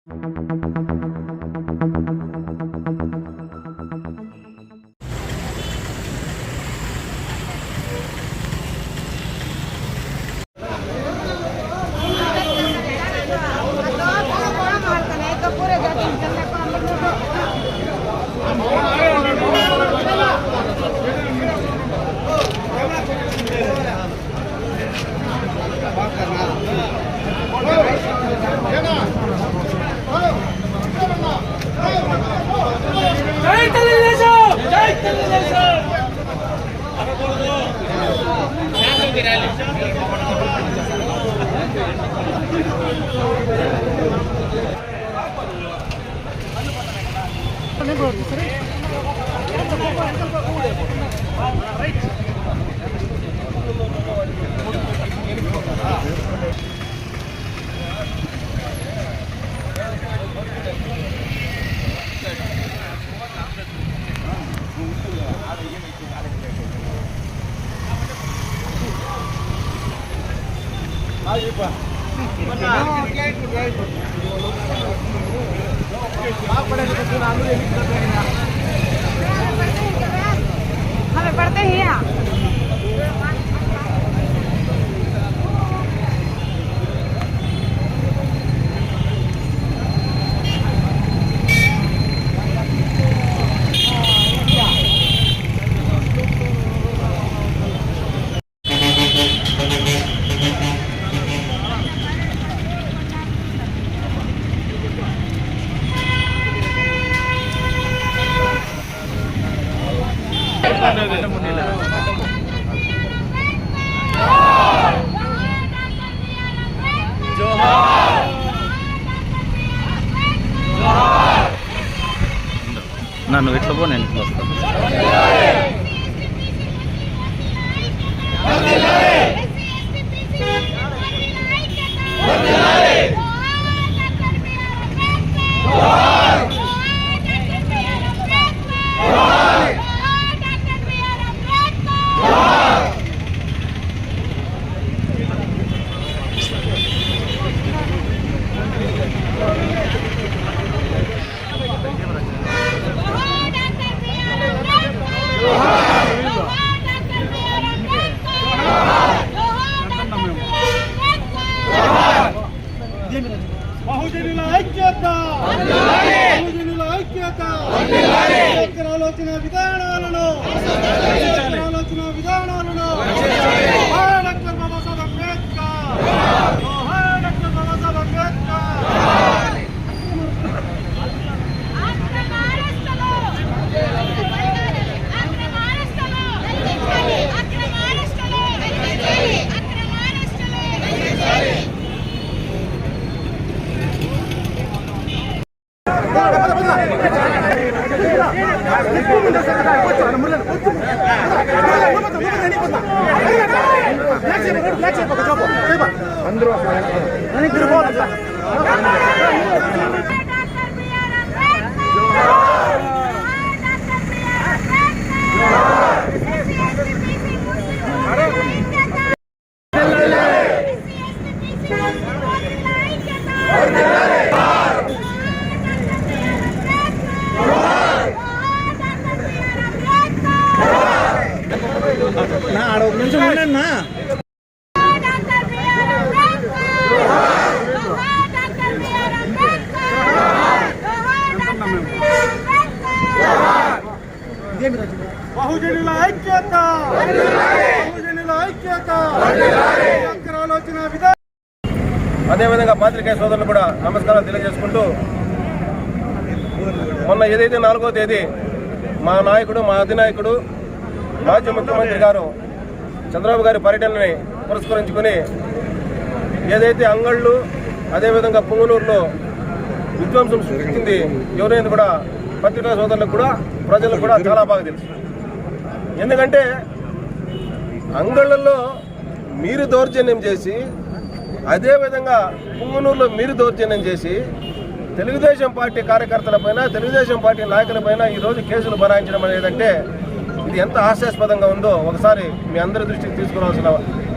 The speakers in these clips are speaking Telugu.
हमें पढ़ते ही हैं। నన్ను ఇట్లా పో, నేను ఇట్లా వస్తాను. బహుజనుల ఐక్యత, బహుజనుల ఐక్యత, ఆలోచన విధానాలను, ఆలోచన విధానాలను డాక్టర్ బాబాసాహెబ్ అంబేద్కర్, డాక్టర్ బాబాసాహెబ్ అంబేద్కర్. బహుజనుల ఐక్యత, బహుజనుల ఐక్యత, ఆలోచన విధానం. అదేవిధంగా పాత్రికేయ సోదరులు కూడా నమస్కారాలు తెలియజేసుకుంటూ, మొన్న ఏదైతే 4వ తేదీ మా నాయకుడు, మా అధినాయకుడు, మాజీ ముఖ్యమంత్రి గారు చంద్రబాబు గారి పర్యటనని పురస్కరించుకొని ఏదైతే అంగళ్ళు అదేవిధంగా పుంగనూరులో విధ్వంసం సృష్టించింది ఎవరైనా కూడా పత్రికా సోదరులకు కూడా ప్రజలకు కూడా చాలా బాగా తెలుసు. ఎందుకంటే అంగళ్ళల్లో మీరు దౌర్జన్యం చేసి, అదేవిధంగా పుంగనూరులో మీరు దౌర్జన్యం చేసి తెలుగుదేశం పార్టీ కార్యకర్తలపైన, తెలుగుదేశం పార్టీ నాయకులపైన ఈరోజు కేసులు బనాయించడం అనేదంటే ఇది ఎంత హాస్యాస్పదంగా ఉందో ఒకసారి మీ అందరి దృష్టికి తీసుకురావాల్సిన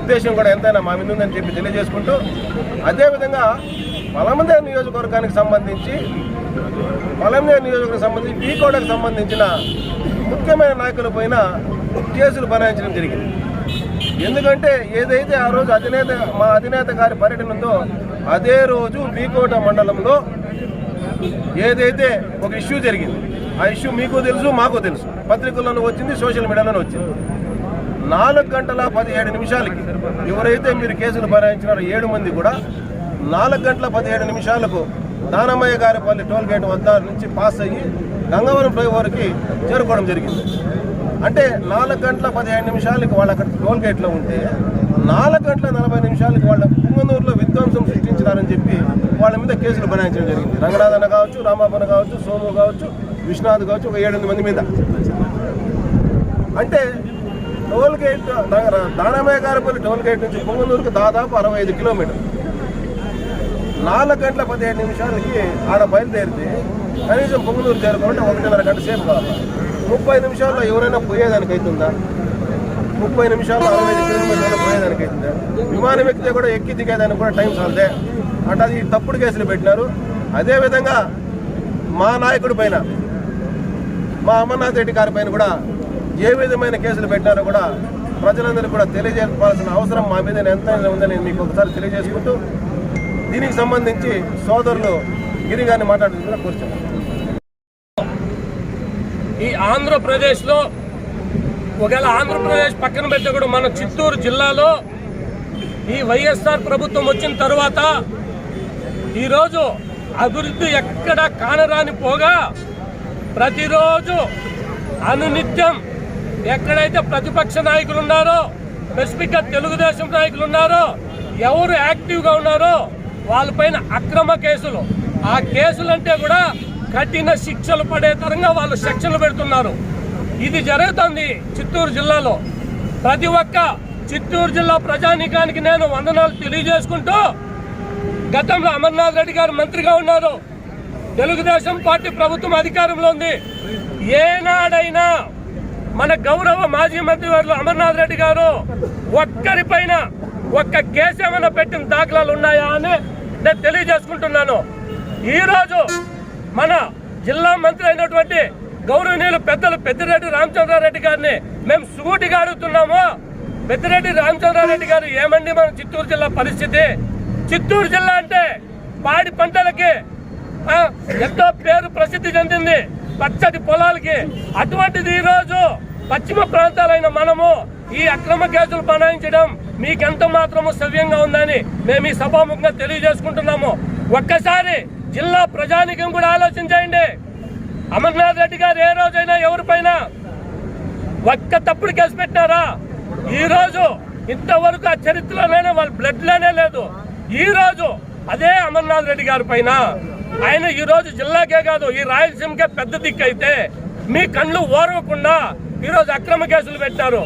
ఉద్దేశం కూడా ఎంతైనా మా మీద ఉందని చెప్పి తెలియజేసుకుంటూ, అదేవిధంగా పలమనేరు నియోజకవర్గానికి సంబంధించి పీకోడకు సంబంధించిన ముఖ్యమైన నాయకుల పైన కేసులు బనాయించడం జరిగింది. ఎందుకంటే ఏదైతే ఆ రోజు మా అధినేత గారి పర్యటన ఉందో అదే రోజు పీకోట మండలంలో ఏదైతే ఒక ఇష్యూ జరిగింది, ఆ ఇష్యూ మీకు తెలుసు, మాకు తెలుసు, పత్రికల్లోనూ వచ్చింది, సోషల్ మీడియాలోనూ వచ్చింది. 4:17 ఎవరైతే మీరు కేసులు బనాయించినారో 7 మంది కూడా 4:17 దానమయ్య గారిపల్లి టోల్ గేట్ వద్ద నుంచి పాస్ అయ్యి గంగవరం ఫ్లైఓవర్కి చేరుకోవడం జరిగింది. అంటే 4:17 వాళ్ళు అక్కడ టోల్ గేట్లో ఉంటే 4:40 వాళ్ళ పుంగనూరులో విధ్వంసం సృష్టించినారని చెప్పి వాళ్ళ మీద కేసులు బనాయించడం జరిగింది. రంగనాథన్న కావచ్చు, రామాపన్న కావచ్చు, సోము కావచ్చు, విశ్వనాథ్ కావచ్చు, ఒక 7-8 మంది మీద. అంటే toll gate Danamayya Garipalli toll gate నుంచి పుంగనూరుకు దాదాపు 65 కిలోమీటర్లు. 4:17 ఆడ బయలుదేరితే కనీసం పుంగనూరు చేరుకోవాలంటే 1.5 గంట సేపు కావాలి. 30 నిమిషాల్లో ఎవరైనా పోయేదానికి అవుతుందా? 30 నిమిషాల్లో 65 కిలోమీటర్లు పోయేదానికి అవుతుందా? విమానం ఎక్కితే కూడా ఎక్కి దిగేదానికి కూడా టైం చాలదే. అంటే అది తప్పుడు కేసులు పెట్టినారు. అదేవిధంగా మా నాయకుడి పైన, మా అమర్నాథ్ రెడ్డి గారి పైన కూడా ఏ విధమైన కేసులు పెట్టినారో కూడా ప్రజలందరికీ కూడా తెలియజేయాల్సిన అవసరం మా మీద ఎంతైనా ఉందని మీకు ఒకసారి తెలియజేసుకుంటూ దీనికి సంబంధించి సోదరులు గిరి గారిని మాట్లాడుతున్నా కూర్చున్నాం. ఈ ఆంధ్రప్రదేశ్లో ఒకవేళ ఆంధ్రప్రదేశ్ పక్కన పెడితే కూడా మన చిత్తూరు జిల్లాలో ఈ వైఎస్ఆర్ ప్రభుత్వం వచ్చిన తర్వాత ఈరోజు అభివృద్ధి ఎక్కడ కానరాని పోగా ప్రతిరోజు అనునిత్యం ఎక్కడైతే ప్రతిపక్ష నాయకులు ఉన్నారో, స్పెసిఫిక్గా తెలుగుదేశం నాయకులు ఉన్నారో, ఎవరు యాక్టివ్గా ఉన్నారో వాళ్ళపైన అక్రమ కేసులు, ఆ కేసులంటే కూడా కఠిన శిక్షలు పడే తరంగా వాళ్ళు సెక్షన్లు పెడుతున్నారు. ఇది జరుగుతుంది చిత్తూరు జిల్లాలో. ప్రతి ఒక్క చిత్తూరు జిల్లా ప్రజానీకానికి నేను వందనాలు తెలియజేసుకుంటూ, గతంలో అమర్నాథ్ రెడ్డి గారు మంత్రిగా ఉన్నారు, తెలుగుదేశం పార్టీ ప్రభుత్వం అధికారంలో ఉంది. ఏనాడైనా మన గౌరవ మాజీ మంత్రివర్యులు అమర్నాథ్ రెడ్డి గారు ఒక్కరిపైన ఒక్క కేసు ఏమైనా పెట్టిన దాఖలాలు ఉన్నాయా అని నేను తెలియజేసుకుంటున్నాను. ఈరోజు మన జిల్లా మంత్రి అయినటువంటి గౌరవనీయులు పెద్దలు పెద్దిరెడ్డి రామచంద్రారెడ్డి గారిని మేము సూటిగా అడుగుతున్నాము. పెద్దిరెడ్డి రామచంద్రారెడ్డి గారు, ఏమండి మన చిత్తూరు జిల్లా పరిస్థితి? చిత్తూరు జిల్లా అంటే పాడి పంటలకి ఎంతో పేరు ప్రసిద్ధి చెందింది, పచ్చటి పొలాలకి. అటువంటిది ఈరోజు పశ్చిమ ప్రాంతాలైన మనము ఈ అక్రమ కేసులు బనాయించడం మీకెంత మాత్రము సవ్యంగా ఉందని మేము ఈ సభాముఖంగా తెలియజేసుకుంటున్నాము. ఒక్కసారి జిల్లా ప్రజానికం కూడా ఆలోచించండి. అమర్నాథ్ రెడ్డి గారు ఏ రోజైనా ఎవరిపైన ఒక్క తప్పుడు కేసు పెట్టినారా? ఈ రోజు ఇంతవరకు ఆ చరిత్రలోనే వాళ్ళ బ్లడ్ లోనే లేదు. ఈ రోజు అదే అమర్నాథ్ రెడ్డి గారి పైన ఆయన ఈ రోజు జిల్లాకే కాదు ఈ రాయలసీమకే పెద్ద దిక్కు అయితే మీ కళ్ళు ఓరవకుండా ఈరోజు అక్రమ కేసులు పెట్టారు.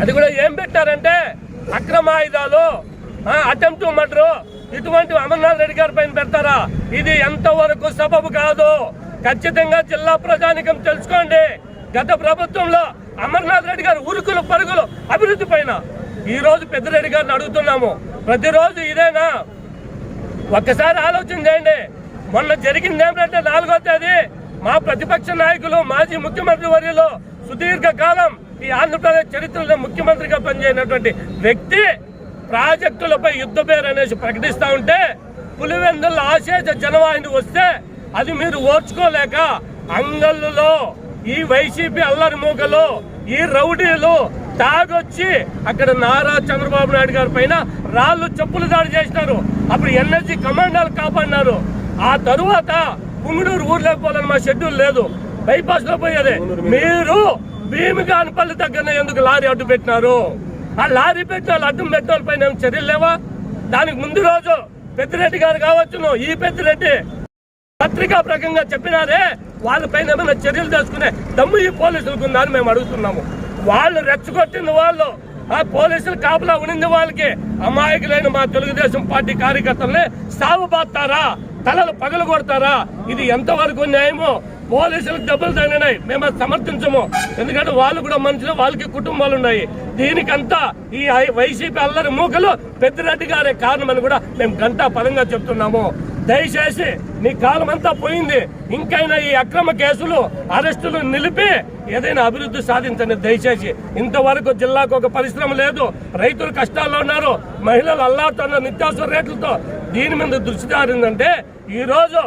అది కూడా ఏం పెట్టారంటే అక్రమ ఆయుధాలు, అటెంప్ట్ మర్డర్, ఇటువంటి అమర్నాథ్ రెడ్డి గారి పైన పెడతారా? ఇది ఎంతవరకు సబబు కాదు. ఖచ్చితంగా జిల్లా ప్రజానికం తెలుసుకోండి. గత ప్రభుత్వంలో అమర్నాథ్ రెడ్డి గారు ఉరుకులు పరుగులు అభివృద్ధి పైన ఈ రోజు పెద్దిరెడ్డి గారిని అడుగుతున్నాము. ప్రతిరోజు ఇదేనా? ఒక్కసారి ఆలోచన చేయండి. మొన్న జరిగింది ఏమిటంటే 4వ తేదీ మా ప్రతిపక్ష నాయకులు మాజీ ముఖ్యమంత్రి వర్యులు సుదీర్ఘకాలం ఈ ఆంధ్రప్రదేశ్ చరిత్రలో ముఖ్యమంత్రిగా పనిచేయనటువంటి వ్యక్తి ప్రాజెక్టులపై యుద్ధ పేరు అనేసి ప్రకటిస్తూ ఉంటే పులివెందుల ఆశేష జనవాహిని వస్తే అది మీరు ఓర్చుకోలేక అంగళ్ళులో ఈ వైసీపీ అల్లరి మూకలు, ఈ రౌడీలు తాగొచ్చి అక్కడ నారా చంద్రబాబు నాయుడు గారి పైన రాళ్ళు చెప్పులు దాడి చేసినారు. అప్పుడు ఎన్ఎస్జీ కమాండర్లు కాపాడినారు. ఆ తరువాత పుంగనూరు ఊర్లోకి పోలని మా షెడ్యూల్ లేదు, బైపాస్ లో పోయేది. మీరు భీమిగానపల్లి దగ్గర ఎందుకు లారీ అడ్డు పెట్టినారు? ఆ లారీ పెట్టిన వాళ్ళు అడ్డం పెట్టిన వాళ్ళ పైన చర్యలు లేవా? దానికి ముందు రోజు పెద్దిరెడ్డి గారు కావచ్చును, ఈ పెద్దిరెడ్డి పత్రికా ప్రకంగా చెప్పినారే, వాళ్ళపైన ఏమైనా చర్యలు తీసుకునే దమ్ము ఈ పోలీసులకు ఉందని మేము అడుగుతున్నాము. వాళ్ళు రెచ్చగొట్టింది వాళ్ళు, ఆ పోలీసులు కాపలా ఉనింది వాళ్ళకి. అమాయకులైన మా తెలుగుదేశం పార్టీ కార్యకర్తల్ని సాగు బాస్తారా, తలలు పగలు కొడతారా? ఇది ఎంతవరకు న్యాయమో పోలీసులకు దెబ్బలు తగిలినాయి, మేము అది సమర్థించము. ఎందుకంటే వాళ్ళు కూడా మనుషులు, వాళ్ళకి కుటుంబాలు ఉన్నాయి. దీనికంతా ఈ వైసీపీ అల్లరి మూకలు పెద్దిరెడ్డి గారే కారణమని కూడా మేము గంటా పదంగా చెప్తున్నాము. దయచేసి మీ కాలం అంతా పోయింది, ఇంకైనా ఈ అక్రమ కేసులు అరెస్టులు నిలిపి ఏదైనా అభివృద్ధి సాధించండి దయచేసి. ఇంతవరకు జిల్లాకు ఒక పరిశ్రమ లేదు, రైతులు కష్టాల్లో ఉన్నారు, మహిళలు అల్లాడుతున్నారు నిత్యావసర రేట్లతో. దీని మీద దృష్టి సారిందంటే ఈరోజు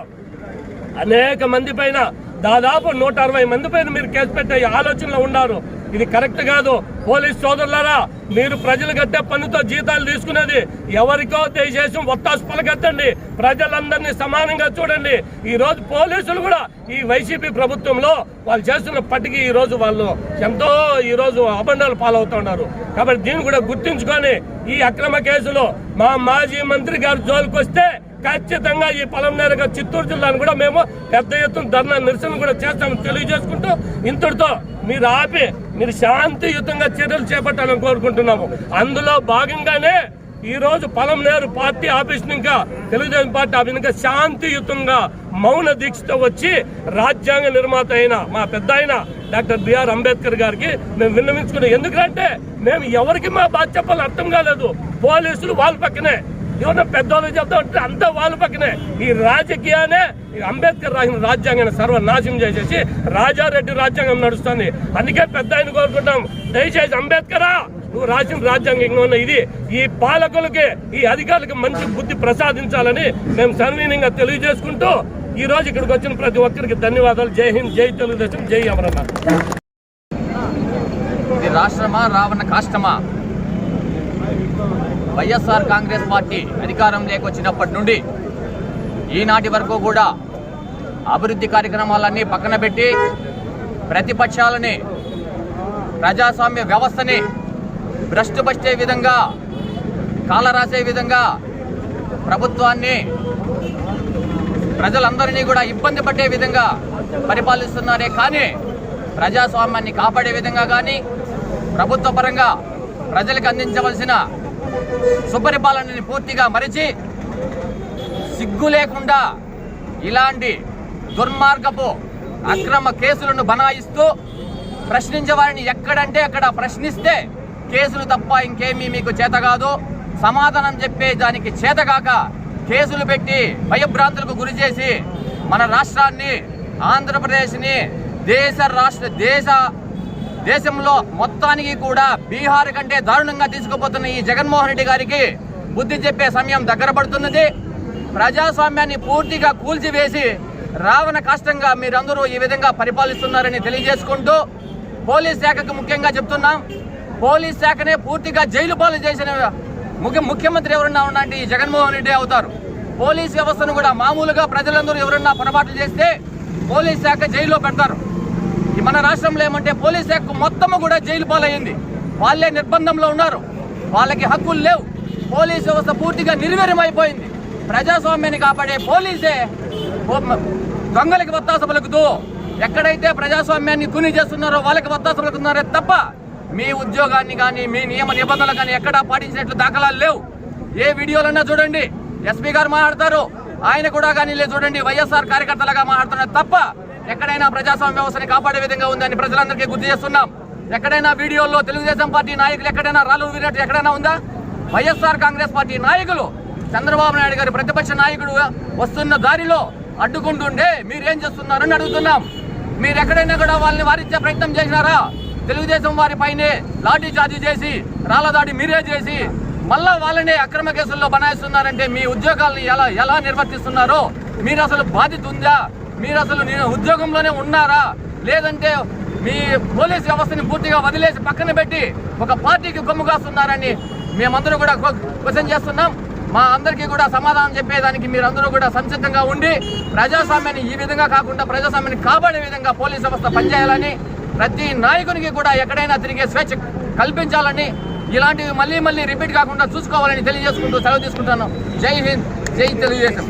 అనేక మంది పైన దాదాపు 160 మంది పైన మీరు కేసు పెట్టే ఆలోచనలో ఉన్నారు. ఇది కరెక్ట్ కాదు. పోలీస్ సోదరులారా, మీరు ప్రజలు కట్టే పన్నుతో జీతాలు తీసుకునేది ఎవరికో దయచేసి ఒత్తాసు పలకెత్తండి, ప్రజలందరినీ సమానంగా చూడండి. ఈ రోజు పోలీసులు కూడా ఈ వైసీపీ ప్రభుత్వంలో వాళ్ళు చేస్తున్న పట్టికి ఈ రోజు వాళ్ళు ఎంతో ఈ రోజు అబండాలు పాలవుతున్నారు. కాబట్టి దీన్ని కూడా గుర్తించుకొని ఈ అక్రమ కేసులో మా మాజీ మంత్రి గారు జోలికి వస్తే ఖచ్చితంగా ఈ పొలంనేరుగా చిత్తూరు జిల్లాను కూడా మేము పెద్ద ఎత్తున ధర్నా నిరసన కూడా చేస్తామని తెలియజేసుకుంటూ ఇంతటితో మీరు ఆపి మీరు శాంతియుతంగా చర్యలు చేపట్టాలని కోరుకుంటున్నాము. అందులో భాగంగానే ఈ రోజు పొలంనేరు పార్టీ ఆఫీస్ ఇంకా తెలుగుదేశం పార్టీ ఆఫీస్ ఇంకా శాంతియుతంగా మౌన దీక్షతో వచ్చి రాజ్యాంగ నిర్మాత అయిన మా పెద్ద ఆయన డాక్టర్ బిఆర్ అంబేద్కర్ గారికి మేము విన్నవించుకున్నాం. ఎందుకంటే మేము ఎవరికి మా బాధ చెప్పాలని అర్థం కాలేదు. పోలీసులు వాళ్ళ పక్కనే, ఏమన్నా పెద్దవాళ్ళు చెప్తా ఉంటే అంతా వాళ్ళ పక్కనే. ఈ రాజకీయాన్ని అంబేద్కర్ రాసిన రాజ్యాంగాన్ని సర్వనాశనం చేసేసి రాజారెడ్డి రాజ్యాంగం నడుస్తుంది. అందుకే పెద్ద ఆయన కోరుకుంటాం, దయచేసి అంబేద్కరా నువ్వు రాసిన రాజ్యాంగంగా ఉన్న ఇది ఈ పాలకులకి ఈ అధికారులకి మంచి బుద్ధి ప్రసాదించాలని మేము సన్వీనంగా తెలియజేసుకుంటూ ఈ రోజు ఇక్కడికి వచ్చిన ప్రతి ఒక్కరికి ధన్యవాదాలు. జై హింద్, జై తెలుగుదేశం, జై అమరనాథ్. ఇది రాష్ట్రమా రావణ కాష్టమా? వైఎస్ఆర్ కాంగ్రెస్ పార్టీ అధికారంలోకి వచ్చినప్పటి నుండి ఈనాటి వరకు కూడా అభివృద్ధి కార్యక్రమాలన్నీ పక్కన పెట్టి ప్రతిపక్షాలని, ప్రజాస్వామ్య వ్యవస్థని భ్రష్టుపట్టే విధంగా, కాలరాసే విధంగా ప్రభుత్వాన్ని, ప్రజలందరినీ కూడా ఇబ్బంది పట్టే విధంగా పరిపాలిస్తున్నారే కానీ ప్రజాస్వామ్యాన్ని కాపాడే విధంగా కానీ ప్రభుత్వ పరంగా ప్రజలకు అందించవలసిన సుపరిపాలనని పూర్తిగా మరిచి సిగ్గు లేకుండా ఇలాంటి దుర్మార్గపు అక్రమ కేసులను బనాయిస్తూ ప్రశ్నించే వారిని ఎక్కడంటే అక్కడ ప్రశ్నిస్తే కేసులు తప్ప ఇంకేమీ మీకు చేత కాదు, సమాధానం చెప్పే దానికి చేతగాక కేసులు పెట్టి భయభ్రాంతులకు గురి చేసి మన రాష్ట్రాన్ని, ఆంధ్రప్రదేశ్ని దేశంలో మొత్తానికి కూడా బీహార్ కంటే దారుణంగా తీసుకుపోతున్న ఈ జగన్మోహన్ రెడ్డి గారికి బుద్ధి చెప్పే సమయం దగ్గర పడుతున్నది. ప్రజాస్వామ్యాన్ని పూర్తిగా కూల్చివేసి రావణ కాష్టంగా మీరందరూ ఈ విధంగా పరిపాలిస్తున్నారని తెలియజేసుకుంటూ పోలీస్ శాఖకు ముఖ్యంగా చెప్తున్నాం, పోలీస్ శాఖనే పూర్తిగా జైలు పాలు చేసిన ముఖ్యమంత్రి ఎవరన్నా ఉన్నట్టు ఈ జగన్మోహన్ రెడ్డి అవుతారు. పోలీస్ వ్యవస్థను కూడా మామూలుగా ప్రజలందరూ ఎవరన్నా పొరపాట్లు చేస్తే పోలీస్ శాఖ జైల్లో పెడతారు. మన రాష్ట్రంలో ఏమంటే పోలీస్ శాఖ మొత్తము కూడా జైలు పాలయ్యింది. వాళ్ళే నిర్బంధంలో ఉన్నారు, వాళ్ళకి హక్కులు లేవు. పోలీస్ వ్యవస్థ పూర్తిగా నిర్వీర్యమైపోయింది. ప్రజాస్వామ్యాన్ని కాపాడే పోలీసే దొంగలకి వత్తాస పలుకుతూ ఎక్కడైతే ప్రజాస్వామ్యాన్ని కూని చేస్తున్నారో వాళ్ళకి వత్తాస పలుకుతున్నారే తప్ప మీ ఉద్యోగాన్ని కానీ మీ నియమ నిబంధనలు కానీ ఎక్కడా పాటించినట్లు దాఖలాలు లేవు. ఏ వీడియోలన్నా చూడండి, ఎస్పీ గారు మాట్లాడతారు, ఆయన కూడా కానీ చూడండి వైఎస్ఆర్ కార్యకర్తలుగా మాట్లాడుతున్నారు తప్ప ఎక్కడైనా ప్రజాస్వామ్య వ్యవస్థని కాపాడే విధంగా ఉందని ప్రజలందరికీ గుర్తు చేస్తున్నాం. ఎక్కడైనా వీడియోల్లో తెలుగుదేశం పార్టీ నాయకులు ఎక్కడైనా రాళ్ళు వీరినట్టు ఎక్కడైనా ఉందా? వైఎస్ఆర్ కాంగ్రెస్ పార్టీ నాయకులు చంద్రబాబు నాయుడు గారి ప్రతిపక్ష నాయకుడు వస్తున్న దారిలో అడ్డుకుంటుండే మీరేం చేస్తున్నారని అడుగుతున్నాం. మీరు ఎక్కడైనా కూడా వాళ్ళని వారించే ప్రయత్నం చేసినారా? తెలుగుదేశం వారి పైనే లాఠీ చార్జీ చేసి రాళ్ల దాడి మీరే చేసి మళ్ళా వాళ్ళనే అక్రమ కేసుల్లో బనాయిస్తున్నారంటే మీ ఉద్యోగాలను ఎలా నిర్వర్తిస్తున్నారో మీరు అసలు బాధ్యత ఉందా? మీరు అసలు ఉద్యోగంలోనే ఉన్నారా? లేదంటే మీ పోలీస్ వ్యవస్థని పూర్తిగా వదిలేసి పక్కన పెట్టి ఒక పార్టీకి కొమ్ము కాస్తున్నారని మేమందరూ కూడా క్వశ్చన్ చేస్తున్నాం. మా అందరికీ కూడా సమాధానం చెప్పేదానికి మీరందరూ కూడా సంసిద్ధంగా ఉండి ప్రజాస్వామ్యాన్ని ఈ విధంగా కాకుండా ప్రజాస్వామ్యాన్ని కాపాడే విధంగా పోలీస్ వ్యవస్థ పనిచేయాలని, ప్రతి నాయకునికి కూడా ఎక్కడైనా తిరిగే స్వేచ్ఛ కల్పించాలని, ఇలాంటివి మళ్ళీ రిపీట్ కాకుండా చూసుకోవాలని తెలియజేసుకుంటూ సెలవు తీసుకుంటాను. జై హింద్, జై తెలుగుదేశం.